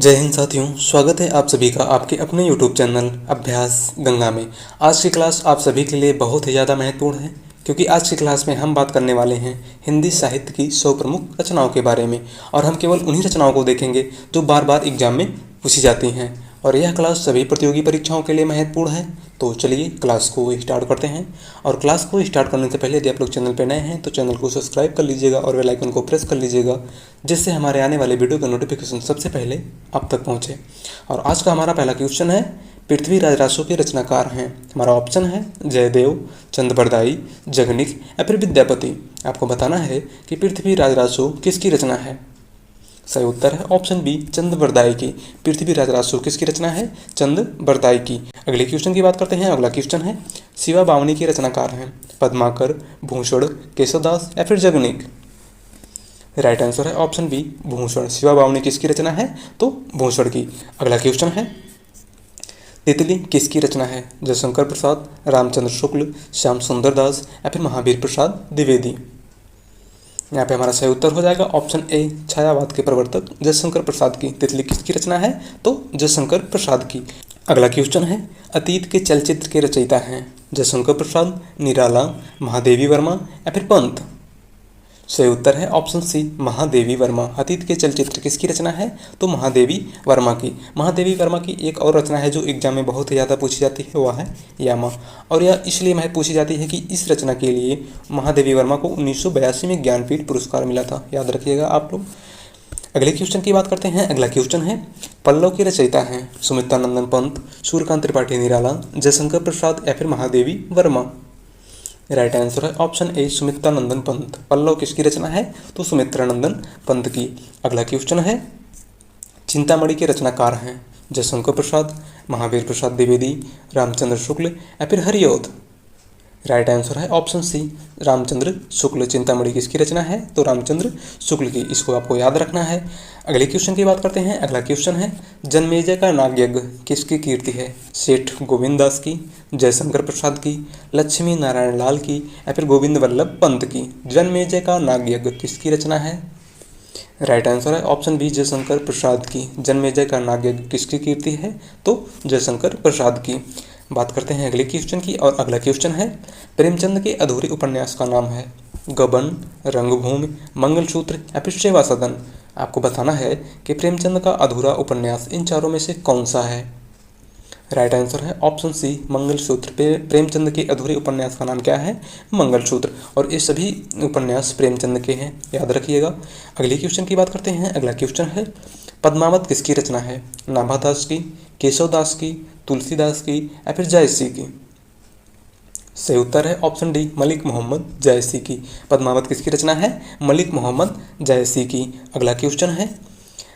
जय हिंद साथियों, स्वागत है आप सभी का आपके अपने YouTube चैनल अभ्यास गंगा में। आज की क्लास आप सभी के लिए बहुत ही ज़्यादा महत्वपूर्ण है, क्योंकि आज की क्लास में हम बात करने वाले हैं हिंदी साहित्य की 100 प्रमुख रचनाओं के बारे में। और हम केवल उन्हीं रचनाओं को देखेंगे जो बार बार एग्जाम में पूछी जाती हैं, और यह क्लास सभी प्रतियोगी परीक्षाओं के लिए महत्वपूर्ण है। तो चलिए क्लास को स्टार्ट करते हैं। और क्लास को स्टार्ट करने से पहले यदि आप लोग चैनल पर नए हैं तो चैनल को सब्सक्राइब कर लीजिएगा और बेल आइकन को प्रेस कर लीजिएगा, जिससे हमारे आने वाले वीडियो का नोटिफिकेशन सबसे पहले आप तक पहुंचे। और आज का हमारा पहला क्वेश्चन है, पृथ्वीराज रासो के रचनाकार हैं। हमारा ऑप्शन है जयदेव, चंद्रबरदाई, जगनिक या फिर विद्यापति। आपको बताना है कि पृथ्वीराज रासो किसकी रचना है। सही उत्तर है ऑप्शन बी, चंद्रबरदाई की। पृथ्वीराज रासो किसकी रचना है? चंद्रबरदाई की। अगले क्वेश्चन की बात करते हैं। अगला क्वेश्चन है, शिवा बावनी के रचनाकार हैं। पद्माकर, भूषण, केशवदास या फिर जगनिक। राइट आंसर है ऑप्शन बी, भूषण। शिवा बावनी किसकी रचना है? तो भूषण की। अगला क्वेश्चन है, तितली किसकी रचना है? जयशंकर प्रसाद, रामचंद्र शुक्ल, श्याम सुंदर दास या फिर महावीर प्रसाद द्विवेदी। यहाँ पे हमारा सही उत्तर हो जाएगा ऑप्शन ए, छायावाद के प्रवर्तक जयशंकर प्रसाद की। तितली किसकी रचना है? तो जयशंकर प्रसाद की। अगला क्वेश्चन है, अतीत के चलचित्र के रचयिता हैं। जयशंकर प्रसाद, निराला, महादेवी वर्मा या फिर पंत। सही उत्तर है ऑप्शन सी, महादेवी वर्मा। अतीत के चलचित्र किसकी रचना है? तो महादेवी वर्मा की। महादेवी वर्मा की एक और रचना है जो एग्जाम में बहुत ही ज़्यादा पूछी जाती है, वह है यामा। और यह इसलिए महत्व पूछी जाती है कि इस रचना के लिए महादेवी वर्मा को 1982 में ज्ञानपीठ पुरस्कार मिला था। याद रखिएगा आप लोग। अगले क्वेश्चन की बात करते हैं। अगला क्वेश्चन है, पल्लव के रचयिता हैं। सुमित्रानंदन पंत, सूर्यकांत त्रिपाठी निराला, जयशंकर प्रसाद या फिर महादेवी वर्मा। राइट आंसर है ऑप्शन ए, सुमित्रानंदन पंत। पल्लव किसकी रचना है? तो सुमित्रानंदन पंत की। अगला क्वेश्चन है, चिंतामणि के रचनाकार हैं। जयशंकर प्रसाद, महावीर प्रसाद द्विवेदी, रामचंद्र शुक्ल या फिर हरिऔध। राइट आंसर है ऑप्शन सी, रामचंद्र शुक्ल। चिंतामणि किसकी रचना है? तो रामचंद्र शुक्ल की। इसको आपको याद रखना है। अगले क्वेश्चन की बात करते हैं। अगला क्वेश्चन है, जन्मेजय का नागयज्ञ किसकी कीर्ति है? सेठ गोविंद दास की, जयशंकर प्रसाद की, लक्ष्मी नारायण लाल की या फिर गोविंद वल्लभ पंत की। जन्मेजय का नागयज्ञ किसकी रचना है? राइट आंसर है ऑप्शन बी, जयशंकर प्रसाद की। जन्मेजय का नागयज्ञ किसकी कीर्ति है? तो जयशंकर प्रसाद की। बात करते हैं अगले क्वेश्चन की। और अगला क्वेश्चन है, प्रेमचंद के अधूरे उपन्यास का नाम है। गबन, रंगभूमि, मंगलसूत्र या फिर सेवा सदन। आपको बताना है कि प्रेमचंद का अधूरा उपन्यास इन चारों में से कौन सा है। राइट आंसर है ऑप्शन सी, मंगलसूत्र। प्रेमचंद के अधूरे उपन्यास का नाम क्या है? मंगलसूत्र। और ये सभी उपन्यास प्रेमचंद के हैं, याद रखिएगा। अगले क्वेश्चन की बात करते हैं। अगला क्वेश्चन है, पद्मावत किसकी रचना है? नाभादास की, केशवदास की, तुलसीदास की या फिर जायसी की। सही उत्तर है ऑप्शन डी, मलिक मोहम्मद जायसी की। पद्मावत किसकी रचना है? मलिक मोहम्मद जायसी की। अगला क्वेश्चन है,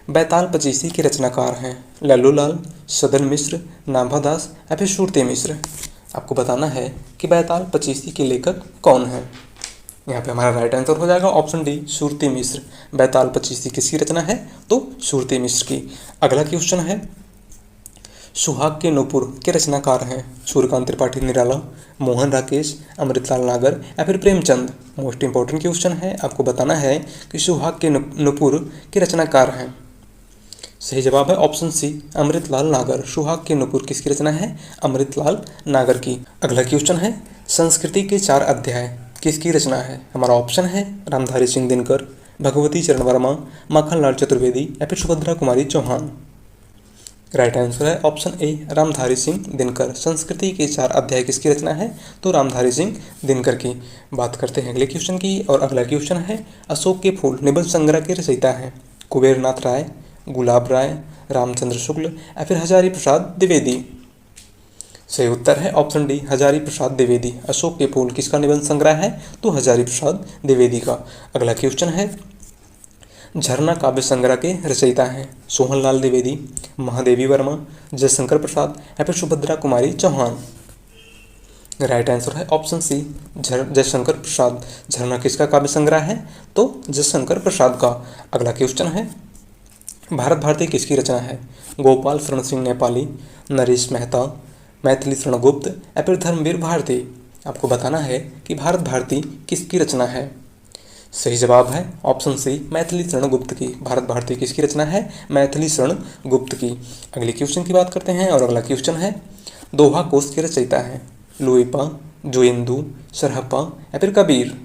बैताल पचीसी के रचनाकार हैं। लल्लूलाल, सदन मिश्र, नाभादास या फिर सुरती मिश्र। आपको बताना है कि बैताल पचीसी के लेखक कौन है। यहाँ पे हमारा राइट आंसर हो जाएगा ऑप्शन डी, सुरती मिश्र। बैताल पचीसी किसकी रचना है? तो सुरती मिश्र की। अगला क्वेश्चन है, सुहाग के नूपुर के रचनाकार हैं। सूर्यकांत त्रिपाठी निराला, मोहन राकेश, अमृतलाल नागर या फिर प्रेमचंद। मोस्ट इंपॉर्टेंट क्वेश्चन है, आपको बताना है कि सुहाग के नूपुर के रचनाकार हैं। सही जवाब है ऑप्शन सी, अमृतलाल नागर। सुहाग के नूपुर किसकी रचना है? अमृतलाल नागर की। अगला क्वेश्चन है, संस्कृति के 4 अध्याय किसकी रचना है? हमारा ऑप्शन है रामधारी सिंह दिनकर, भगवती चरण वर्मा, माखनलाल चतुर्वेदी या फिर सुभद्रा कुमारी चौहान। राइट आंसर है ऑप्शन ए, रामधारी सिंह दिनकर। संस्कृति के 4 अध्याय किसकी रचना है? तो रामधारी सिंह दिनकर की। बात करते हैं अगले क्वेश्चन की। और अगला क्वेश्चन है, अशोक के फूल निबंध संग्रह के रचयिता हैं। कुबेरनाथ राय, गुलाब राय, रामचंद्र शुक्ल या फिर हजारी प्रसाद द्विवेदी। सही उत्तर है ऑप्शन डी, हजारी प्रसाद द्विवेदी। अशोक के फूल किसका निबंध संग्रह है? तो हजारी प्रसाद द्विवेदी का। अगला क्वेश्चन है, झरना काव्य संग्रह के रचयिता हैं। सोहनलाल द्विवेदी, महादेवी वर्मा, जयशंकर प्रसाद या फिर सुभद्रा कुमारी चौहान। राइट आंसर है ऑप्शन सी, जयशंकर प्रसाद। झरना किसका काव्य संग्रह है? तो जयशंकर प्रसाद का। अगला क्वेश्चन है, भारत भारती किसकी रचना है? गोपाल शरण सिंह नेपाली, नरेश मेहता, मैथिली शरण गुप्त या फिर धर्मवीर भारती। आपको बताना है कि भारत भारती किसकी रचना है। सही जवाब है ऑप्शन सी मैथिली शरण गुप्त की। भारत भारती किसकी रचना है? मैथिली शरण गुप्त की। अगले क्वेश्चन की बात करते हैं और अगला क्वेश्चन है दोहा कोश के रचयिता है लोईपा, जोयिंदू, सरहप्पा या फिर कबीर।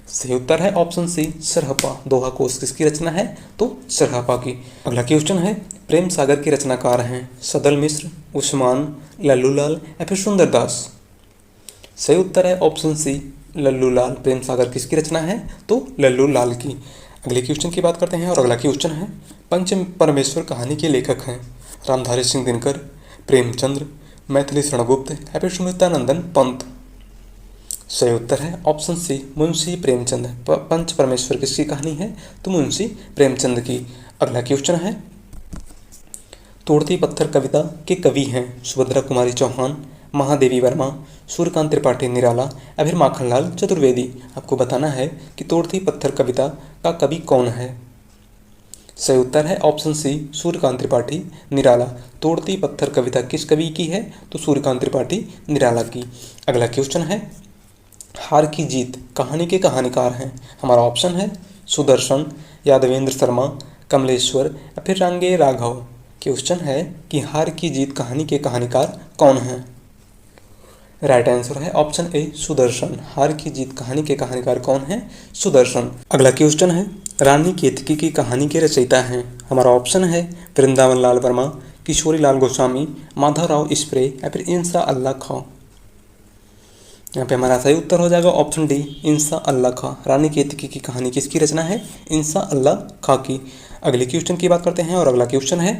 सही उत्तर है ऑप्शन सी सरहप्पा। दोहा कोश किसकी रचना है? तो सरहप्पा की। अगला क्वेश्चन है प्रेम सागर के रचनाकार हैं सदल मिश्र, उस्मान, लल्लूलाल या फिर सुंदरदास। सही उत्तर है ऑप्शन सी लल्लूलाल। प्रेम सागर किसकी रचना है? तो लल्लूलाल की। अगले क्वेश्चन की बात करते हैं और अगला क्वेश्चन है पंच परमेश्वर कहानी के लेखक हैं रामधारी सिंह दिनकर, प्रेमचंद्र, मैथिली शरण गुप्त या फिर सुमित्रानंदन पंत। सही उत्तर है ऑप्शन सी मुंशी प्रेमचंद। पंच परमेश्वर किसकी कहानी है? तो मुंशी प्रेमचंद की। अगला क्वेश्चन है तोड़ती पत्थर कविता के कवि हैं सुभद्रा कुमारी चौहान, महादेवी वर्मा, सूर्यकांत त्रिपाठी निराला या फिर माखनलाल चतुर्वेदी। आपको बताना है कि तोड़ती पत्थर कविता का कवि कौन है। सही उत्तर है ऑप्शन सी सूर्यकांत त्रिपाठी निराला। तोड़ती पत्थर कविता किस कवि की है? तो सूर्यकांत त्रिपाठी निराला की। अगला क्वेश्चन है हार की जीत कहानी के कहानीकार हैं। हमारा ऑप्शन है सुदर्शन, यादवेंद्र शर्मा, कमलेश्वर या फिर रांगे राघव। क्वेश्चन है कि हार की जीत कहानी के कहानीकार कौन हैं? राइट आंसर है ऑप्शन ए सुदर्शन। हार की जीत कहानी के कहानीकार कौन है? सुदर्शन। अगला क्वेश्चन है रानी केतकी की कहानी के रचयिता हैं। हमारा ऑप्शन है वृंदावन लाल वर्मा, किशोरी लाल गोस्वामी, माधवराव स्प्रे या फिर इंसा अल्लाह खां। यहाँ पे हमारा सही उत्तर हो जाएगा ऑप्शन डी इंसा अल्लाह खां। रानी केतकी की कहानी किसकी रचना है? इंसा अल्लाह खां की। अगले क्वेश्चन की बात करते हैं और अगला क्वेश्चन है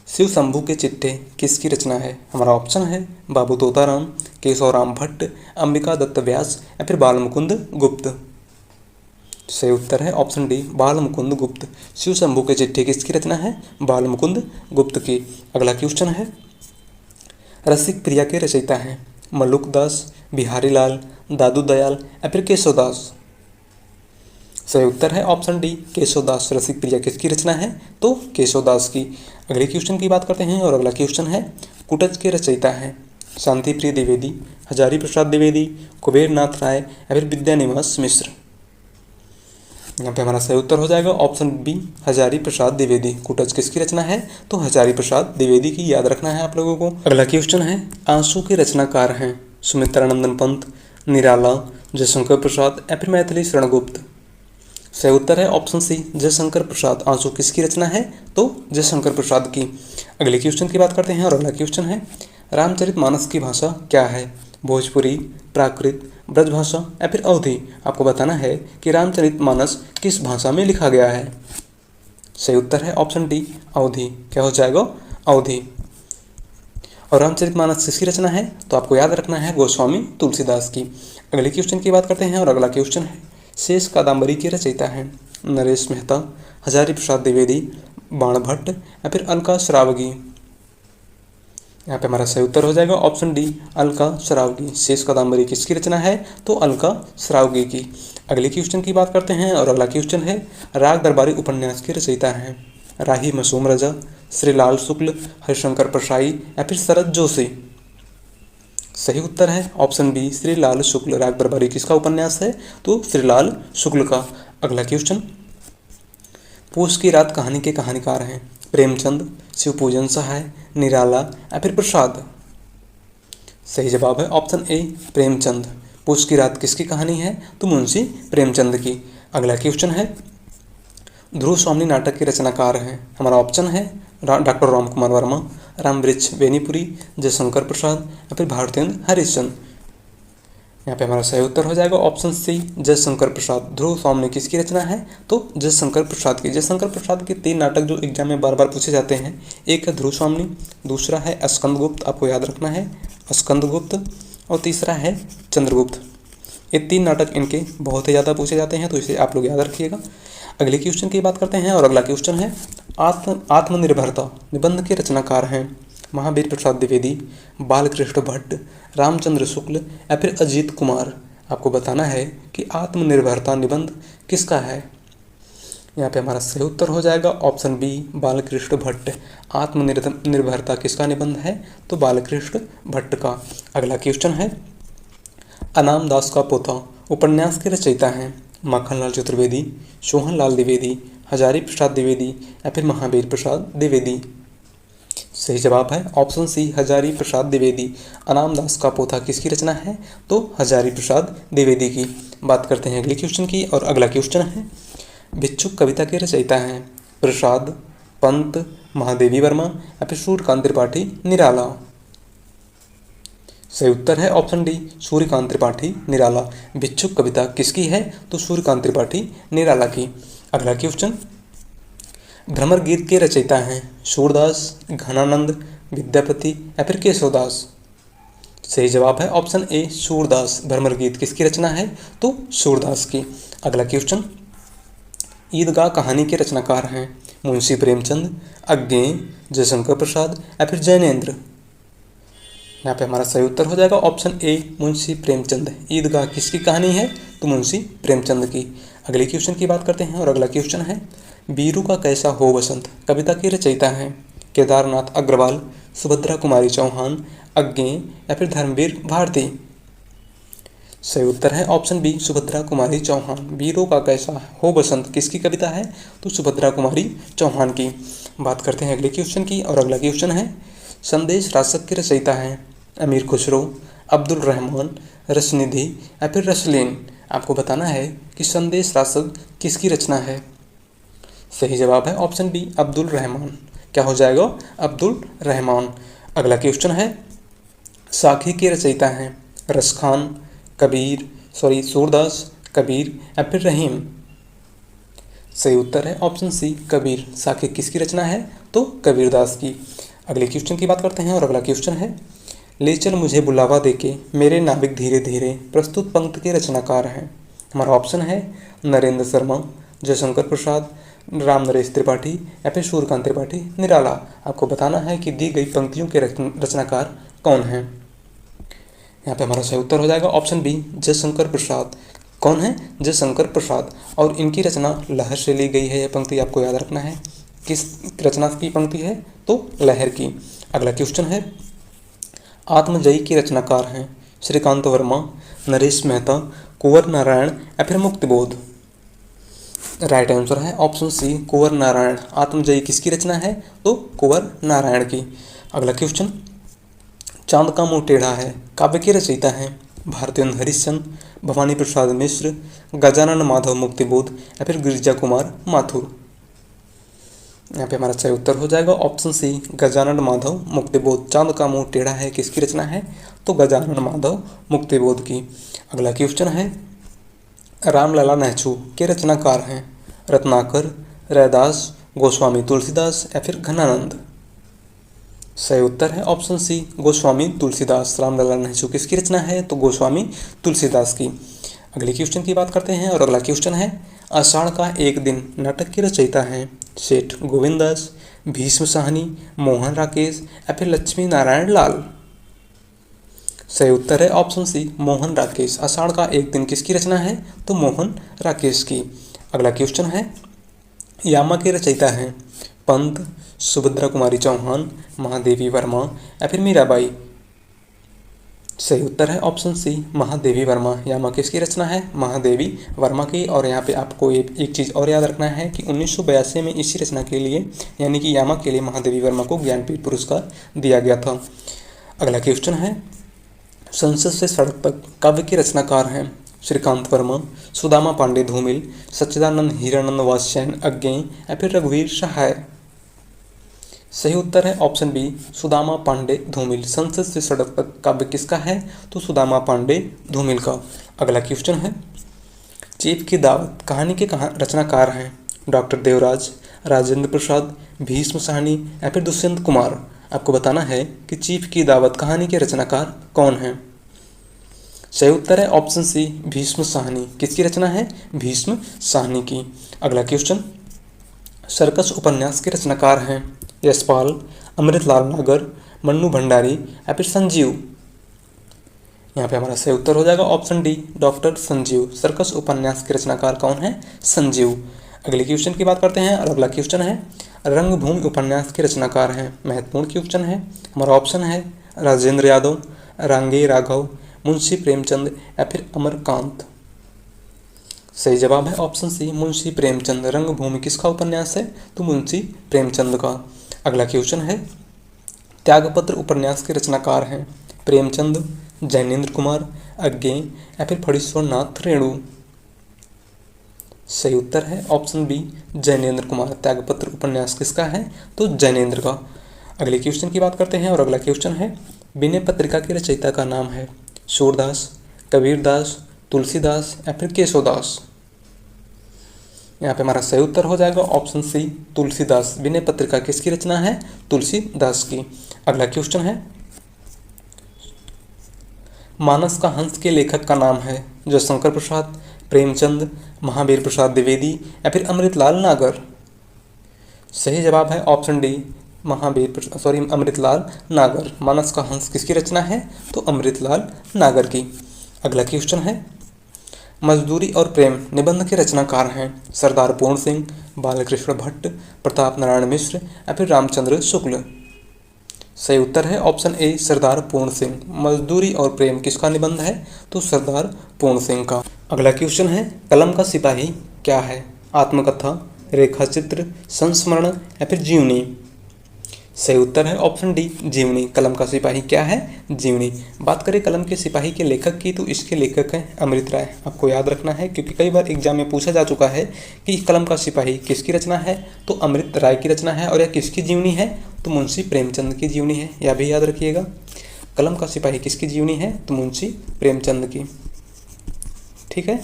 शिव शंभू के चिट्ठे किसकी रचना है? हमारा ऑप्शन है बाबू तोताराम, केशवराम भट्ट, अंबिका दत्त व्यास या फिर बाल मुकुंद गुप्त। सही उत्तर है ऑप्शन डी बाल मुकुंद गुप्त। शिव शंभू के चिट्ठे किसकी रचना है? बाल मुकुंद गुप्त की। अगला क्वेश्चन है रसिक प्रिया के रचयिता हैं मल्लुक दास, बिहारी लाल, दादू दयाल या फिर केशवदास। सही उत्तर है ऑप्शन डी केशवदास। रसिक प्रिया किसकी रचना है? तो केशवदास की। अगले क्वेश्चन की बात करते हैं और अगला क्वेश्चन है कुटज के रचयिता हैं शांति प्रिय द्विवेदी, हजारी प्रसाद द्विवेदी, कुबेर नाथ राय या फिर विद्यानिवास मिश्र। यहाँ पे हमारा सही उत्तर हो जाएगा ऑप्शन बी हजारी प्रसाद द्विवेदी। कुटज किसकी रचना है? तो हजारी प्रसाद द्विवेदी की। याद रखना है आप लोगों को। अगला क्वेश्चन है आंसू के रचनाकार हैं सुमित्रानंदन पंत, निराला, जयशंकर प्रसाद या फिर मैथिली शरण गुप्त। सही उत्तर है ऑप्शन सी जयशंकर प्रसाद। आंसू किसकी रचना है? तो जयशंकर प्रसाद की। अगले क्वेश्चन की बात करते हैं और अगला क्वेश्चन है रामचरितमानस की भाषा क्या है? भोजपुरी, प्राकृत, ब्रजभाषा या फिर अवधी। आपको बताना है कि रामचरितमानस किस भाषा में लिखा गया है। सही उत्तर है ऑप्शन डी अवधी। क्या हो जाएगा? अवधी। और रामचरितमानस किसकी रचना है? तो आपको याद रखना है गोस्वामी तुलसीदास की। अगले क्वेश्चन की बात करते हैं और अगला क्वेश्चन है शेष कादम्बरी के रचयिता हैं नरेश मेहता, हजारी प्रसाद द्विवेदी, बाण भट्ट या फिर अलका श्रावगी। यहाँ पे हमारा सही उत्तर हो जाएगा ऑप्शन डी अलका श्रावगी। शेष कादम्बरी किसकी रचना है? तो अलका श्रावगी की। अगले क्वेश्चन की बात करते हैं और अगला क्वेश्चन है राग दरबारी उपन्यास के रचयिता हैं राही मसूम रजा, श्रीलाल शुक्ल, हरिशंकर परसाई या फिर शरद जोशी। सही उत्तर है ऑप्शन बी श्रीलाल शुक्ल। राग दरबारी किसका उपन्यास है? तो श्रीलाल शुक्ल का। अगला क्वेश्चन पूस की रात कहानी के कहानीकार हैं प्रेमचंद, शिवपूजन सहाय, निराला या फिर प्रसाद। सही जवाब है ऑप्शन ए प्रेमचंद। पूस की रात किसकी कहानी है? तो मुंशी प्रेमचंद की। अगला क्वेश्चन है ध्रुव स्वामी नाटक के रचनाकार हैं। हमारा ऑप्शन है डॉक्टर राम कुमार वर्मा, रामवृक्ष बेनीपुरी, जयशंकर प्रसाद या फिर भारतेंद्र हरिश्चंद्र। यहाँ पे हमारा सही उत्तर हो जाएगा ऑप्शन सी जयशंकर प्रसाद। ध्रुव स्वामी किसकी रचना है? तो जयशंकर प्रसाद की। जयशंकर प्रसाद के 3 नाटक जो एग्जाम में बार बार पूछे जाते हैं, एक है ध्रुव स्वामी, दूसरा है स्कंदगुप्त, आपको याद रखना है स्कंदगुप्त, और तीसरा है चंद्रगुप्त। ये 3 नाटक इनके बहुत ही ज़्यादा पूछे जाते हैं, तो इसे आप लोग याद रखिएगा। अगले क्वेश्चन की बात करते हैं और अगला क्वेश्चन है आत्मनिर्भरता निबंध के रचनाकार हैं महावीर प्रसाद द्विवेदी, बालकृष्ण भट्ट, रामचंद्र शुक्ल या फिर अजीत कुमार। आपको बताना है कि आत्मनिर्भरता निबंध किसका है। यहाँ पे हमारा सही उत्तर हो जाएगा ऑप्शन बी बालकृष्ण भट्ट। आत्मनिर्भरता किसका निबंध है? तो बालकृष्ण भट्ट का। अगला क्वेश्चन है अनाम दास का पोता उपन्यास के रचयिता हैं माखनलाल चतुर्वेदी, सोहनलाल द्विवेदी, हजारी प्रसाद द्विवेदी या फिर महावीर प्रसाद द्विवेदी। सही जवाब है ऑप्शन सी हजारी प्रसाद द्विवेदी। अनाम दास का पोथा किसकी रचना है? तो हजारी प्रसाद द्विवेदी की। बात करते हैं अगले क्वेश्चन की, और अगला क्वेश्चन है भिक्षुक कविता के रचयिता हैं प्रसाद, पंत, महादेवी वर्मा या फिर सूर्यकांत त्रिपाठी निराला। सही उत्तर है ऑप्शन डी सूर्यकांत त्रिपाठी निराला। भिक्षुक कविता किसकी है? तो सूर्यकांत त्रिपाठी निराला की। अगला क्वेश्चन, भ्रमर गीत के रचयिता हैं सूरदास, घनानंद, विद्यापति या फिर केशवदास। सही जवाब है ऑप्शन ए सूरदास। भ्रमर गीत किसकी रचना है? तो सूरदास की। अगला क्वेश्चन, ईदगाह कहानी के रचनाकार हैं मुंशी प्रेमचंद, अज्ञेय, जयशंकर प्रसाद या फिर जैनेन्द्र। यहाँ पे हमारा सही उत्तर हो जाएगा ऑप्शन ए मुंशी प्रेमचंद। ईदगाह किसकी कहानी है? तो मुंशी प्रेमचंद की। अगले क्वेश्चन की बात करते हैं, और अगला क्वेश्चन है बीरू का कैसा हो बसंत कविता के रचयिता हैं केदारनाथ अग्रवाल, सुभद्रा कुमारी चौहान, अज्ञेय या फिर धर्मवीर भारती। सही उत्तर है ऑप्शन बी सुभद्रा कुमारी चौहान। बीरू का कैसा हो बसंत किसकी कविता है? तो सुभद्रा कुमारी चौहान की। बात करते हैं अगले क्वेश्चन की, और अगला क्वेश्चन है संदेश रासक के रचयिता हैं अमीर खुसरो, अब्दुल रहमान, रसनिधि या फिर रसलीन। आपको बताना है कि संदेश रासक किसकी रचना है। सही जवाब है ऑप्शन बी अब्दुल रहमान। क्या हो जाएगा? अब्दुल रहमान। अगला क्वेश्चन है साखी के रचयिता हैं रसखान, सूरदास, कबीर या फिर रहीम। सही उत्तर है ऑप्शन सी कबीर। साखी किसकी रचना है? तो कबीरदास की। अगले क्वेश्चन की बात करते हैं, और अगला क्वेश्चन है ले चल मुझे बुलावा देके मेरे नाविक धीरे धीरे प्रस्तुत पंक्ति के रचनाकार हैं। हमारा ऑप्शन है नरेंद्र शर्मा, जयशंकर प्रसाद, राम नरेश त्रिपाठी या फिर सूर्यकांत त्रिपाठी निराला। आपको बताना है कि दी गई पंक्तियों के रचनाकार कौन हैं। यहाँ पे हमारा सही उत्तर हो जाएगा ऑप्शन बी जयशंकर प्रसाद। कौन है? जयशंकर प्रसाद। और इनकी रचना लहर से ली गई है। यह पंक्ति आपको याद रखना है। किस रचना की पंक्ति है? तो लहर की। अगला क्वेश्चन है आत्मजयी के रचनाकार हैं श्रीकांत वर्मा, नरेश मेहता, कुंवर नारायण या फिर मुक्तिबोध। राइट आंसर है ऑप्शन सी कुंवर नारायण। आत्मजयी किसकी रचना है? तो कुंवर नारायण की। अगला क्वेश्चन चांद का मुंह टेढ़ा है काव्य के रचयिता हैं भारतेंद्र हरिश्चंद्र, भवानी प्रसाद मिश्र, गजानन माधव मुक्तिबोध या फिर गिरिजा कुमार माथुर। यहाँ पे हमारा सही उत्तर हो जाएगा ऑप्शन सी गजानन माधव मुक्तिबोध। चांद का मुंह टेढ़ा है किसकी रचना है? तो गजानन माधव मुक्तिबोध की। अगला क्वेश्चन है रामलला नेहचू के रचनाकार हैं रत्नाकर, रैदास, गोस्वामी तुलसीदास या फिर घनानंद। सही उत्तर है ऑप्शन सी गोस्वामी तुलसीदास। रामलला नेहचू किसकी रचना है? तो गोस्वामी तुलसीदास की। अगले क्वेश्चन की बात करते हैं, और अगला क्वेश्चन है आषाढ़ का एक दिन नाटक के रचयिता हैं सेठ गोविंदास, भीष्म साहनी, मोहन राकेश या फिर लक्ष्मी नारायण लाल। सही उत्तर है ऑप्शन सी मोहन राकेश। आषाढ़ का एक दिन किसकी रचना है? तो मोहन राकेश की। अगला क्वेश्चन है यामा के रचयिता हैं पंत, सुभद्रा कुमारी चौहान, महादेवी वर्मा या फिर मीराबाई। सही उत्तर है ऑप्शन सी महादेवी वर्मा। यामा किसकी रचना है? महादेवी वर्मा की। और यहाँ पे आपको एक चीज़ और याद रखना है कि 1982 में इसी रचना के लिए यानी कि यामा के लिए महादेवी वर्मा को ज्ञानपीठ पुरस्कार दिया गया था। अगला क्वेश्चन है संसद से सड़क तक काव्य के रचनाकार हैं श्रीकांत वर्मा, सुदामा पांडे धूमिल, सच्चिदानंद हीरानंद वात्स्यायन अज्ञेय या फिर रघुवीर सहाय। सही उत्तर है ऑप्शन बी सुदामा पांडे धूमिल। संसद से सड़क तक काव्य किसका है? तो सुदामा पांडे धूमिल का। अगला क्वेश्चन है चीफ की दावत कहानी के रचनाकार हैं डॉक्टर देवराज, राजेंद्र प्रसाद, भीष्म साहनी या फिर दुष्यंत कुमार। आपको बताना है कि चीफ की दावत कहानी के रचनाकार कौन हैं। सही उत्तर है ऑप्शन सी भीष्म साहनी। किसकी रचना है? भीष्म साहनी की। अगला क्वेश्चन सर्कस उपन्यास के रचनाकार हैं यशपाल, अमृतलाल नागर, मन्नू भंडारी या फिर संजीव। यहाँ पे हमारा सही उत्तर हो जाएगा option D doctor Sanjeev. Circus उपन्यास के रचनाकार कौन है? संजीव। अगले क्वेश्चन की बात करते हैं, और अगला क्वेश्चन है रंगभूमि उपन्यास के रचनाकार हैं। महत्वपूर्ण क्वेश्चन है। हमारा ऑप्शन है राजेंद्र यादव, रांगे राघव, मुंशी प्रेमचंद या फिर अमरकांत। सही जवाब है ऑप्शन सी मुंशी प्रेमचंद। रंगभूमि किसका उपन्यास है? तो मुंशी प्रेमचंद का। अगला क्वेश्चन है, त्यागपत्र उपन्यास के रचनाकार हैं प्रेमचंद, जैनेन्द्र कुमार, अज्ञेय या फिर फणीश्वर नाथ रेणु। सही उत्तर है ऑप्शन बी जैनेन्द्र कुमार। त्यागपत्र उपन्यास किसका है? तो जैनेन्द्र का। अगले क्वेश्चन की बात करते हैं और अगला क्वेश्चन है, विनय पत्रिका के रचयिता का नाम है सूरदास, कबीरदास, तुलसीदास या फिर केशवदास। यहाँ पे हमारा सही उत्तर हो जाएगा ऑप्शन सी तुलसीदास। विनय पत्रिका किसकी रचना है? तुलसीदास की। अगला क्वेश्चन है, मानस का हंस के लेखक का नाम है जयशंकर प्रसाद, प्रेमचंद, महावीर प्रसाद द्विवेदी या फिर अमृतलाल नागर। सही जवाब है ऑप्शन डी अमृतलाल नागर। मानस का हंस किसकी रचना है? तो अमृतलाल नागर की। अगला क्वेश्चन है, मजदूरी और प्रेम निबंध के रचनाकार हैं सरदार पूर्ण सिंह, बालकृष्ण भट्ट, प्रताप नारायण मिश्र या फिर रामचंद्र शुक्ल। सही उत्तर है ऑप्शन ए सरदार पूर्ण सिंह। मजदूरी और प्रेम किसका निबंध है? तो सरदार पूर्ण सिंह का। अगला क्वेश्चन है, कलम का सिपाही क्या है? आत्मकथा, रेखाचित्र, संस्मरण या फिर जीवनी। सही उत्तर है ऑप्शन डी जीवनी। कलम का सिपाही क्या है? जीवनी। बात करें कलम के सिपाही के लेखक की, तो इसके लेखक हैं अमृत राय। आपको याद रखना है क्योंकि कई बार एग्जाम में पूछा जा चुका है कि कलम का सिपाही किसकी रचना है? तो अमृत राय की रचना है। और यह किसकी जीवनी है? तो मुंशी प्रेमचंद की जीवनी है। यह भी याद रखिएगा, कलम का सिपाही किसकी जीवनी है? तो मुंशी प्रेमचंद की। ठीक है,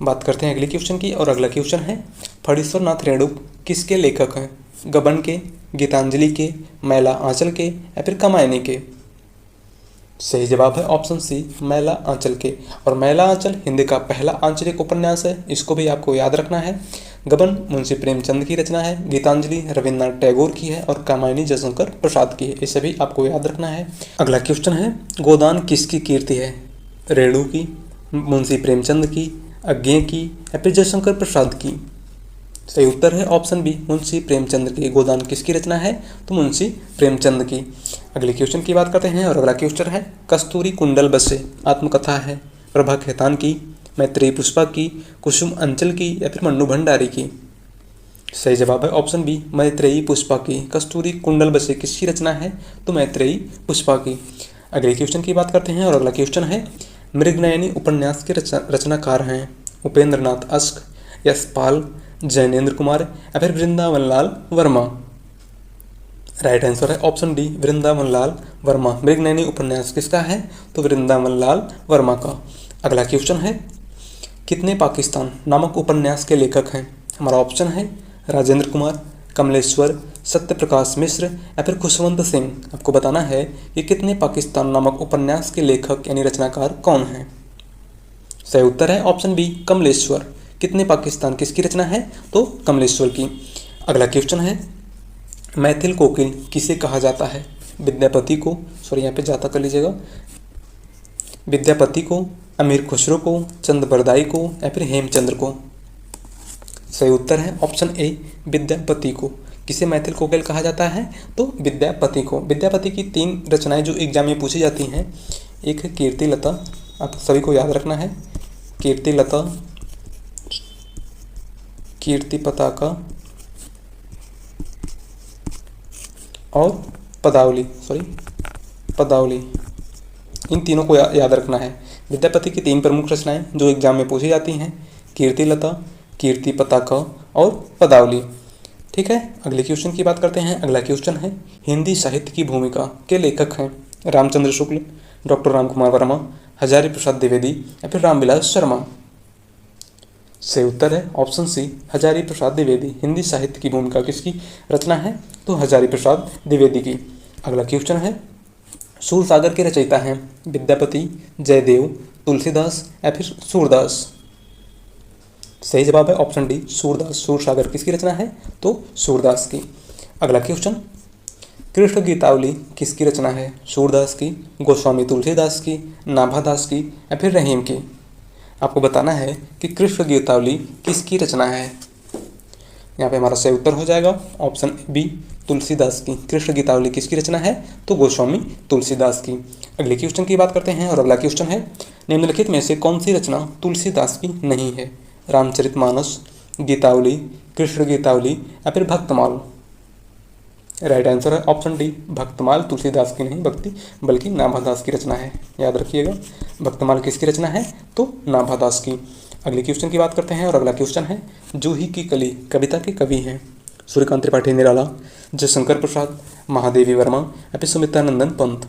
बात करते हैं अगले क्वेश्चन की और अगला क्वेश्चन है, फणीश्वर नाथ रेणु किसके लेखक हैं? गबन के, गीतांजलि के, मैला आंचल के या फिर कामायनी के। सही जवाब है ऑप्शन सी मैला आंचल के। और मैला आंचल हिंदी का पहला आंचलिक उपन्यास है, इसको भी आपको याद रखना है। गबन मुंशी प्रेमचंद की रचना है, गीतांजलि रविन्द्रनाथ टैगोर की है और कामायनी जयशंकर प्रसाद की है। इसे भी आपको याद रखना है। अगला क्वेश्चन है, गोदान किसकी कीर्ति है? रेणु की, मुंशी प्रेमचंद की, अज्ञेय की या फिर जयशंकर प्रसाद की। सही उत्तर है ऑप्शन बी मुंशी प्रेमचंद की। गोदान किसकी रचना है? तो मुंशी प्रेमचंद की। अगले क्वेश्चन की बात करते हैं और अगला क्वेश्चन है, कस्तूरी कुंडल बसे आत्मकथा है प्रभा खेतान की, मैत्रेयी पुष्पा की, कुसुम अंचल की या फिर मन्नू भंडारी की। सही जवाब है ऑप्शन बी मैत्रेयी पुष्पा की। कस्तूरी कुंडल बसे किसकी रचना है? तो मैत्रेयी पुष्पा की। अगले क्वेश्चन की बात करते हैं और अगला क्वेश्चन है, मृगनयनी उपन्यास के रचनाकार हैं उपेंद्र नाथ अस्क, यशपाल, जैनेन्द्र कुमार या फिर वृंदावन लाल वर्मा। राइट आंसर है ऑप्शन डी वृंदावन लाल वर्मा। मृगनयनी उपन्यास किसका है? तो वृंदावन लाल वर्मा का। अगला क्वेश्चन है, कितने पाकिस्तान नामक उपन्यास के लेखक हैं? हमारा ऑप्शन है राजेंद्र कुमार, कमलेश्वर, सत्यप्रकाश मिश्र या फिर खुशवंत सिंह। आपको बताना है कि कितने पाकिस्तान नामक उपन्यास के लेखक यानी रचनाकार कौन हैं। सही उत्तर है ऑप्शन बी कमलेश्वर। कितने पाकिस्तान किसकी रचना है? तो कमलेश्वर की। अगला क्वेश्चन है, मैथिल कोकिल किसे कहा जाता है? विद्यापति को, यहाँ पे जाता कर लीजिएगा, विद्यापति को, अमीर खुसरो को, चंद बरदाई को या फिर हेमचंद्र को। सही उत्तर है ऑप्शन ए विद्यापति को। किसे मैथिल कोकिल कहा जाता है? तो विद्यापति को। विद्यापति की 3 रचनाएं जो एग्जाम में पूछी जाती हैं, एक है कीर्ति लता, आप सभी को याद रखना है, कीर्ति लता, कीर्ति पताका और पदावली, पदावली। इन तीनों को याद रखना है। विद्यापति की 3 प्रमुख रचनाएं जो एग्जाम में पूछी जाती हैं, कीर्ति लता, कीर्ति पताका और पदावली। ठीक है, अगले क्वेश्चन की बात करते हैं। अगला क्वेश्चन है, हिंदी साहित्य की भूमिका के लेखक हैं रामचंद्र शुक्ल, डॉक्टर रामकुमार वर्मा, हजारी प्रसाद द्विवेदी या फिर रामविलास शर्मा। सही उत्तर है ऑप्शन सी हजारी प्रसाद द्विवेदी। हिंदी साहित्य की भूमिका किसकी रचना है? तो हजारी प्रसाद द्विवेदी की। अगला क्वेश्चन है, सूरसागर के रचयिता हैं विद्यापति, जयदेव, तुलसीदास या फिर सूरदास। सही जवाब है ऑप्शन डी सूरदास। सूरसागर किसकी रचना है? तो सूरदास की। अगला क्वेश्चन, कृष्ण गीतावली किसकी रचना है? सूरदास की, गोस्वामी तुलसीदास की, नाभादास की या फिर रहीम की। आपको बताना है कि कृष्ण गीतावली किसकी रचना है। यहाँ पे हमारा सही उत्तर हो जाएगा ऑप्शन बी तुलसीदास की। कृष्ण गीतावली किसकी रचना है? तो गोस्वामी तुलसीदास की। अगले क्वेश्चन की बात करते हैं और अगला क्वेश्चन है, निम्नलिखित में से कौन सी रचना तुलसीदास की नहीं है? रामचरितमानस, गीतावली, कृष्ण गीतावली या फिर भक्तमाल। राइट आंसर है ऑप्शन डी, भक्तमाल तुलसीदास की नहीं भक्ति बल्कि नाभादास की रचना है, याद रखिएगा। भक्तमाल किसकी रचना है? तो नाभादास की। अगले क्वेश्चन की बात करते हैं और अगला क्वेश्चन है, जूही की कली कविता के कवि हैं सूर्यकांत त्रिपाठी निराला, जयशंकर प्रसाद, महादेवी वर्मा या फिर सुमित्रानंदन पंत।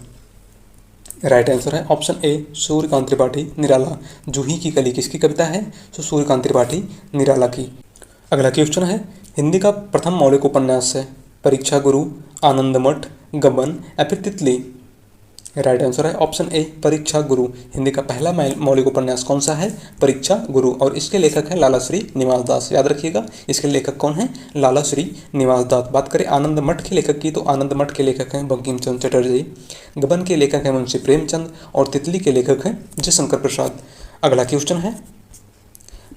राइट आंसर है ऑप्शन ए, सूर्यकांत त्रिपाठी निराला। जूही की कली किसकी कविता है? तो सूर्यकांत त्रिपाठी निराला की। अगला क्वेश्चन है, हिंदी का प्रथम मौलिक उपन्यास है परीक्षा गुरु, आनंद मठ, गबन या फिर तितली। राइट आंसर है ऑप्शन ए, परीक्षा गुरु। हिंदी का पहला मौलिक उपन्यास कौन सा है? परीक्षा गुरु, और इसके लेखक है लाला श्री निवास दास, याद रखिएगा। इसके लेखक कौन है? लाला श्री निवास दास। बात करें आनंद मठ के लेखक की, तो आनंद मठ के लेखक हैं बंकिम चंद्र चटर्जी, गबन के लेखक हैं मुंशी प्रेमचंद और तितली के लेखक हैं जयशंकर प्रसाद। अगला क्वेश्चन है,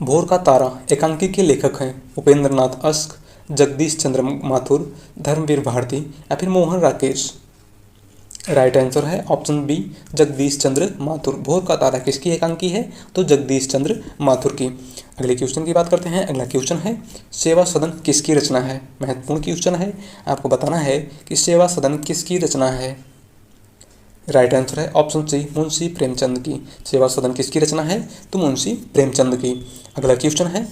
भोर का तारा एकांकी के लेखक हैं उपेंद्र नाथ अस्क, जगदीश चंद्र माथुर, धर्मवीर भारती या फिर मोहन राकेश। राइट आंसर है ऑप्शन बी, जगदीश चंद्र माथुर। भोर का तारा किसकी एकांकी है? तो जगदीश चंद्र माथुर की। अगले क्वेश्चन की बात करते हैं। अगला क्वेश्चन है, सेवा सदन किसकी रचना है? महत्वपूर्ण क्वेश्चन है, आपको बताना है कि सेवा सदन किसकी रचना है। राइट आंसर है ऑप्शन सी, मुंशी प्रेमचंद की। सेवा सदन किसकी रचना है? तो मुंशी प्रेमचंद की। अगला क्वेश्चन है,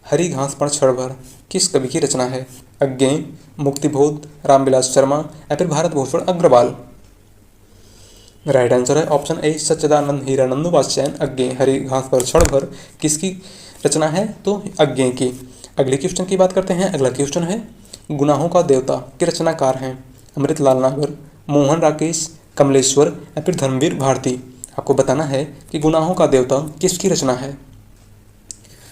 हरी घास पर क्षण भर किस कवि की रचना है? अज्ञेय, मुक्तिबोध, रामविलास शर्मा या फिर भारत भूषण अग्रवाल। राइट आंसर है ऑप्शन ए, सच्चिदानंद हीरानंद वात्स्यायन अज्ञेय। हरी घास पर क्षण भर किसकी रचना है? तो अज्ञेय की। अगले क्वेश्चन की बात करते हैं। अगला क्वेश्चन है, गुनाहों का देवता के रचनाकार हैं अमृतलाल नागर, मोहन राकेश, कमलेश्वर या फिर धर्मवीर भारती। आपको बताना है कि गुनाहों का देवता किसकी रचना है।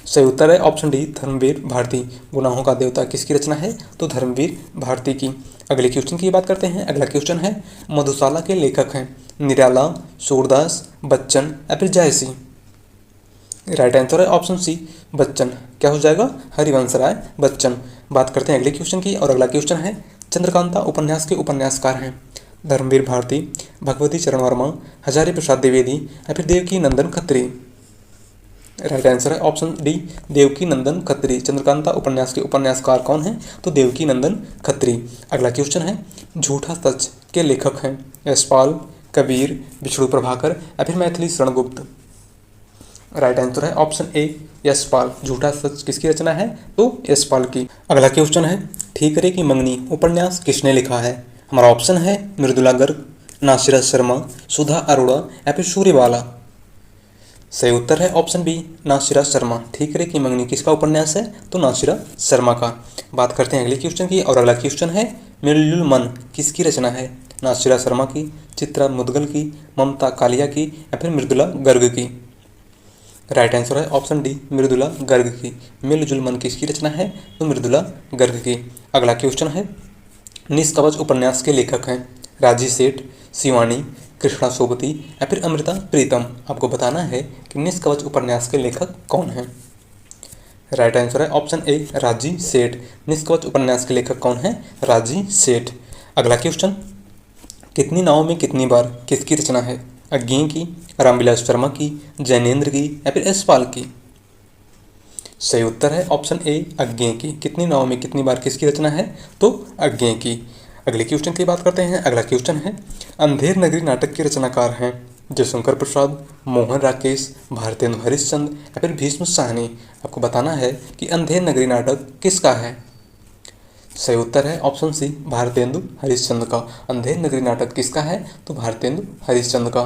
सही उत्तर है ऑप्शन डी, धर्मवीर भारती। गुनाहों का देवता किसकी रचना है? तो धर्मवीर भारती की। अगले क्वेश्चन की बात करते हैं। अगला क्वेश्चन है, मधुशाला के लेखक हैं निराला, सूरदास, बच्चन या फिर जायसी। राइट आंसर है ऑप्शन सी, बच्चन। क्या हो जाएगा? हरिवंश राय बच्चन। बात करते हैं अगले क्वेश्चन की, और अगला क्वेश्चन है, चंद्रकांता उपन्यास के उपन्यासकार हैं धर्मवीर भारती, भगवती चरण वर्मा, हजारी प्रसाद द्विवेदी या फिर देवकी नंदन खत्री। राइट आंसर है ऑप्शन डी, देवकी नंदन खत्री। चंद्रकांता उपन्यास के उपन्यासकार कौन हैं? तो देवकी नंदन खत्री। अगला क्वेश्चन है, झूठा सच के लेखक हैं यशपाल, कबीर, विष्णु प्रभाकर या फिर मैथिली शरण गुप्त। राइट आंसर है ऑप्शन ए, यशपाल। झूठा सच किसकी रचना है? तो यशपाल की। अगला क्वेश्चन है, ठीकरे की मंगनी उपन्यास किसने लिखा है? हमारा ऑप्शन है मृदुला गर्ग, नासिरा शर्मा, सुधा अरोड़ा या फिर सूर्यबाला। सही उत्तर है ऑप्शन बी, नासिरा शर्मा। ठीकरे की मंगनी किसका उपन्यास है? तो नासिरा शर्मा का। बात करते हैं अगले क्वेश्चन की, और अगला क्वेश्चन है, मिलजुल मन किसकी रचना है? नासिरा शर्मा की, चित्रा मुदगल की, ममता कालिया की या फिर मृदुला गर्ग की। राइट आंसर है ऑप्शन डी, मृदुला गर्ग की। मिलजुल मन किसकी रचना है? तो मृदुला गर्ग की। अगला क्वेश्चन है, निष्कवच उपन्यास के लेखक हैं राजी सेठ, शिवानी, कृष्णा सोबती या फिर अमृता प्रीतम। आपको बताना है कि निष्कवच उपन्यास के लेखक कौन हैं। राइट आंसर है ऑप्शन ए, राजी सेठ। निष्कवच उपन्यास के लेखक कौन हैं? राजी सेठ। अगला क्वेश्चन, कितनी नावों में कितनी बार किसकी रचना है? अज्ञेय की, रामविलास शर्मा की, जैनेन्द्र की या फिर यशपाल की। सही उत्तर है ऑप्शन ए, अज्ञेय की। कितनी नावों में कितनी बार किसकी रचना है? तो अज्ञेय की। अगले क्वेश्चन की बात करते हैं। अगला क्वेश्चन है, अंधेर नगरी नाटक के रचनाकार हैं जयशंकर प्रसाद, मोहन राकेश, भारतेंदु हरिश्चंद्र या फिर भीष्म साहनी। आपको बताना है कि अंधेर नगरी नाटक किसका है। सही उत्तर है ऑप्शन सी, भारतेंदु हरिश्चंद्र का। अंधेर नगरी नाटक किसका है? तो भारतेंदु हरिश्चंद्र का।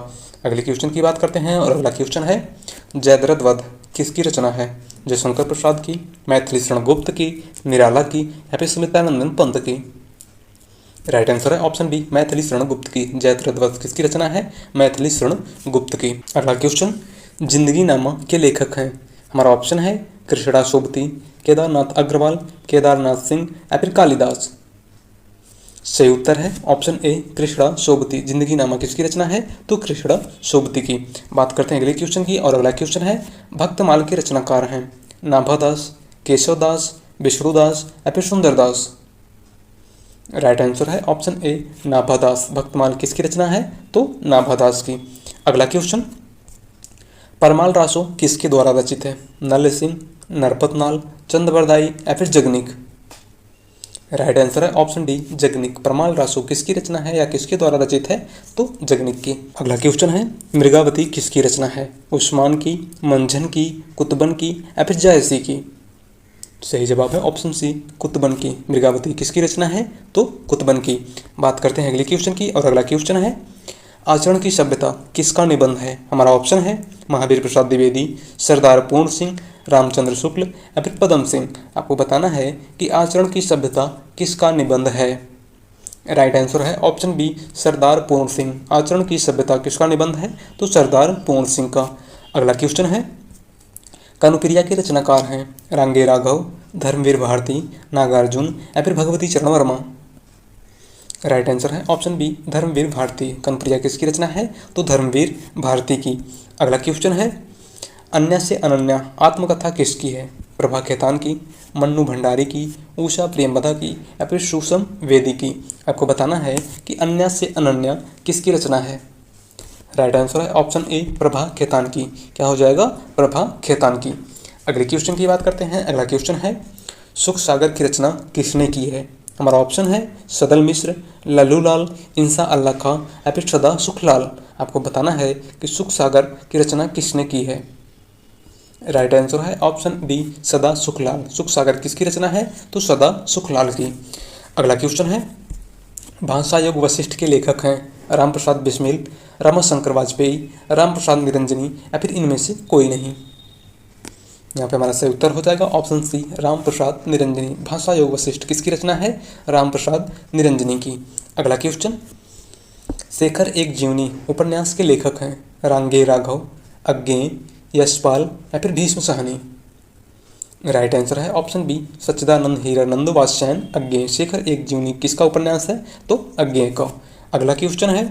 अगले क्वेश्चन की बात करते हैं, और अगला क्वेश्चन है, जयद्रथ वध किसकी रचना है? जयशंकर प्रसाद की, मैथिली शरण गुप्त की, निराला की या फिर सुमित्रानंदन पंत की। राइट आंसर है ऑप्शन बी, मैथिली शरण गुप्त की। जयद्रथ वध किसकी रचना है? मैथिली शरण गुप्त की। अगला क्वेश्चन, जिंदगी नामा के लेखक हैं। हमारा ऑप्शन है कृष्णा सोबती, केदारनाथ अग्रवाल, केदारनाथ सिंह या फिर कालिदास। सही उत्तर है ऑप्शन ए, कृष्णा सोबती। जिंदगी नामा किसकी रचना है? तो कृष्णा सोबती की। बात करते हैं अगले क्वेश्चन की, और अगला क्वेश्चन है, भक्तमाल के रचनाकार हैं नाभादास, केशवदास, विष्णुदास या फिर सुंदरदास। राइट आंसर है ऑप्शन ए, नाभादास। भक्तमाल किसकी रचना है? तो नाभादास की। अगला क्वेश्चन, परमाल रासो किसके द्वारा रचित है? नल सिंह, नरपतनाल, चंद्रबरदाई या फिर जगनिक? राइट आंसर है ऑप्शन डी जगनिक। परमाल रासो किसकी रचना है या किसके द्वारा रचित है? तो जगनिक की। अगला क्वेश्चन है मृगावती किसकी रचना है? उस्मान की, मंझन की, कुतुबन की या फिर जायसी की? सही जवाब है ऑप्शन सी कुतुबन की। मृगावती किसकी रचना है? तो कुतुबन की। बात करते हैं अगले क्वेश्चन की और अगला क्वेश्चन है आचरण की सभ्यता किसका निबंध है? हमारा ऑप्शन है महावीर प्रसाद द्विवेदी, सरदार पूर्ण सिंह, रामचंद्र शुक्ल या फिर पदम सिंह। आपको बताना है कि आचरण की सभ्यता किसका निबंध है। राइट आंसर है ऑप्शन बी सरदार पूर्ण सिंह। आचरण की सभ्यता किसका निबंध है? तो सरदार पूर्ण सिंह का। अगला क्वेश्चन है कानुप्रिया के रचनाकार हैं रांगे राघव, धर्मवीर भारती, नागार्जुन या फिर भगवती चरण वर्मा? राइट आंसर है ऑप्शन बी धर्मवीर भारती। कानुप्रिया किसकी रचना है? तो धर्मवीर भारती की। अगला क्वेश्चन है अन्य से अनन्या आत्मकथा किसकी है? प्रभा खेतान की, मन्नू भंडारी की, उषा प्रेमवदा की या फिर सुषम वेदी की? आपको बताना है कि अन्य से अनन्या किसकी रचना है। राइट आंसर है ऑप्शन ए प्रभा खेतान की। क्या हो जाएगा? प्रभा खेतान की। अगले क्वेश्चन की बात करते हैं। अगला क्वेश्चन है सुख सागर की रचना किसने की है? हमारा ऑप्शन है सदल मिश्र, लल्लूलाल, इंसा अल्लाह खां या फिर सदा सुखलाल? आपको बताना है कि सुख सागर की रचना किसने की है। राइट आंसर है ऑप्शन डी सदा सुखलाल। सुख सागर किसकी रचना है? तो सदा सुखलाल की। अगला क्वेश्चन है भाषा योग वशिष्ठ के लेखक हैं राम प्रसाद बिस्मिल, रामाशंकर वाजपेयी, राम प्रसाद निरंजनी या फिर इनमें से कोई नहीं? यहाँ पे हमारा सही उत्तर हो जाएगा ऑप्शन सी राम प्रसाद निरंजनी। भाषा योग वशिष्ठ किसकी रचना है? राम प्रसाद निरंजनी की। अगला क्वेश्चन शेखर एक जीवनी उपन्यास के लेखक हैं रांगे राघव, अज्ञेय, यशपाल या फिर भीष्म साहनी? राइट आंसर है ऑप्शन बी सच्चिदानंद हीरानंद वात्स्यायन अज्ञेय। शेखर एक जीवनी किसका उपन्यास है? तो अज्ञेय का। अगला क्वेश्चन है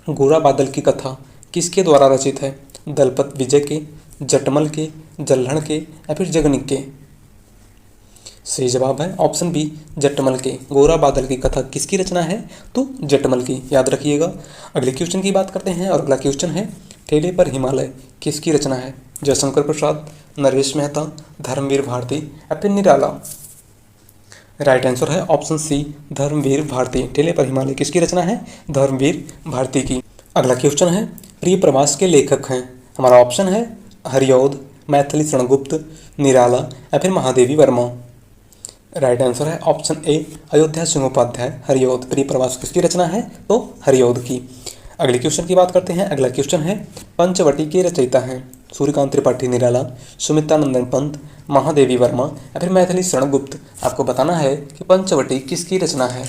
गोरा बादल की कथा किसके द्वारा रचित है? दलपत विजय के, जटमल के, जल्हड़ के या फिर जगनिक के? सही जवाब है ऑप्शन बी जटमल के। गोरा बादल की कथा किसकी रचना है? तो जटमल की। याद रखिएगा। अगले क्वेश्चन की बात करते हैं और अगला क्वेश्चन है ठेले पर हिमालय किसकी रचना है? जयशंकर प्रसाद, नरेश मेहता, धर्मवीर भारती या फिर निराला? राइट आंसर है ऑप्शन सी धर्मवीर भारती। ठेले पर हिमालय किसकी रचना है? धर्मवीर भारती की। अगला क्वेश्चन है प्रिय प्रवास के लेखक हैं। हमारा ऑप्शन है हरिऔध, मैथिली शरणगुप्त, निराला या फिर महादेवी वर्मा? राइट आंसर है ऑप्शन ए अयोध्या सिंहोपाध्याय। हरिऔध प्रिय प्रवास किसकी रचना है? तो हरिऔध की। अगले क्वेश्चन की बात करते हैं। अगला क्वेश्चन है पंचवटी के रचयिता हैं सूर्यकांत त्रिपाठी निराला, सुमित्रा नंदन पंत, महादेवी वर्मा या फिर मैथिली शरणगुप्त? आपको बताना है कि पंचवटी किसकी रचना है।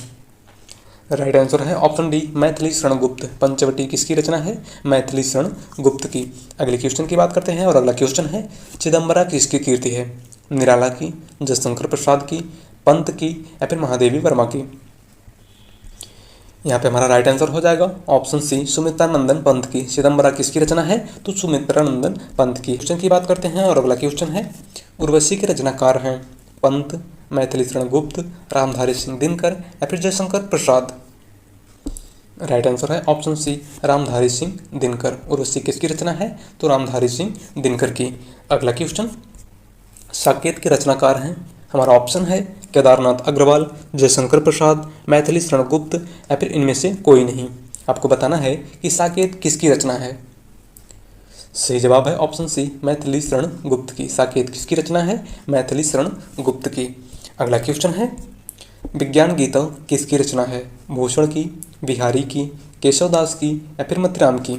राइट आंसर है ऑप्शन डी मैथिली शरणगुप्त। पंचवटी किसकी रचना है? मैथिली शरणगुप्त की। अगले क्वेश्चन की बात करते हैं और अगला क्वेश्चन है चिदम्बरा किसकी कीर्ति है? निराला की, जयशंकर प्रसाद की, पंत की या फिर महादेवी वर्मा की? यहाँ पे हमारा राइट आंसर हो जाएगा ऑप्शन सी सुमित्रा नंदन पंत की। चिदम्बरा किसकी रचना है? तो सुमित्रा नंदन पंत की। क्वेश्चन की बात करते हैं और अगला क्वेश्चन है उर्वशी के रचनाकार हैं पंत, मैथिली शरणगुप्त, रामधारी सिंह दिनकर या फिर जयशंकर प्रसाद? राइट आंसर है ऑप्शन सी रामधारी सिंह दिनकर। उर्वशी किसकी रचना है? तो रामधारी सिंह दिनकर की। अगला क्वेश्चन साकेत के रचनाकार हैं। हमारा ऑप्शन है केदारनाथ अग्रवाल, जयशंकर प्रसाद, मैथिली शरणगुप्त या फिर इनमें से कोई नहीं? आपको बताना है कि साकेत किसकी रचना है। सही जवाब है ऑप्शन सी मैथिली शरणगुप्त की। साकेत किसकी रचना है? मैथिली शरणगुप्त की। अगला क्वेश्चन है विज्ञान गीता किसकी रचना है? भूषण की, बिहारी की, केशवदास की या फिर मतिराम की?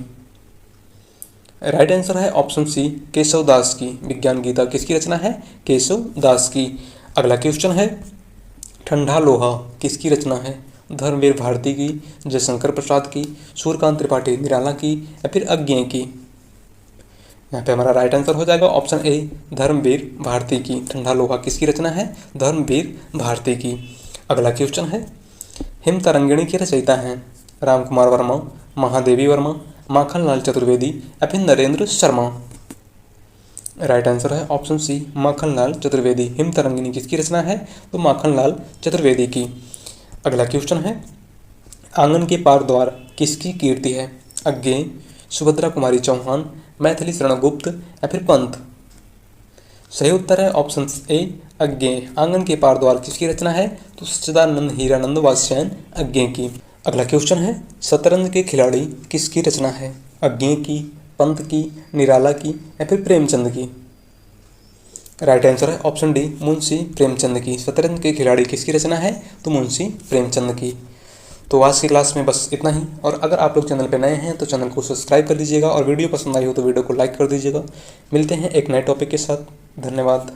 राइट आंसर है ऑप्शन सी केशवदास की। विज्ञान गीता किसकी रचना है? केशवदास की। अगला क्वेश्चन है ठंडा लोहा किसकी रचना है? धर्मवीर भारती की, जयशंकर प्रसाद की, सूर्यकांत त्रिपाठी निराला की या फिर अज्ञेय की? यहाँ पे हमारा राइट आंसर हो जाएगा ऑप्शन ए धर्मवीर भारती की। ठंडा लोहा किसकी रचना है? धर्मवीर भारती की। अगला क्वेश्चन है हिम तरंगिणी के रचयिता हैं राम कुमार वर्मा, महादेवी वर्मा, माखनलाल चतुर्वेदी या फिर नरेंद्र शर्मा? राइट आंसर है ऑप्शन सी माखनलाल चतुर्वेदी। हिम तरंगिणी किसकी रचना है? तो माखनलाल चतुर्वेदी की। अगला क्वेश्चन है आंगन के पार द्वार किसकी कीर्ति है? अज्ञेय, सुभद्रा कुमारी चौहान, मैथिली शरण गुप्त या फिर पंत? सही उत्तर है ऑप्शन ए अज्ञेय। आंगन के पार द्वार किसकी रचना है? तो सच्चिदानंद हीरानंद वात्स्यायन अज्ञेय की। अगला क्वेश्चन है, शतरंज के खिलाड़ी किसकी रचना है? अज्ञेय की, पंत की, निराला की या फिर प्रेमचंद की? राइट आंसर है ऑप्शन डी मुंशी प्रेमचंद की। शतरंज के खिलाड़ी किसकी रचना है? तो मुंशी प्रेमचंद की। तो आज की क्लास में बस इतना ही, और अगर आप लोग चैनल पर नए हैं तो चैनल को सब्सक्राइब कर दीजिएगा और वीडियो पसंद आई हो तो वीडियो को लाइक कर दीजिएगा। मिलते हैं एक नए टॉपिक के साथ। धन्यवाद।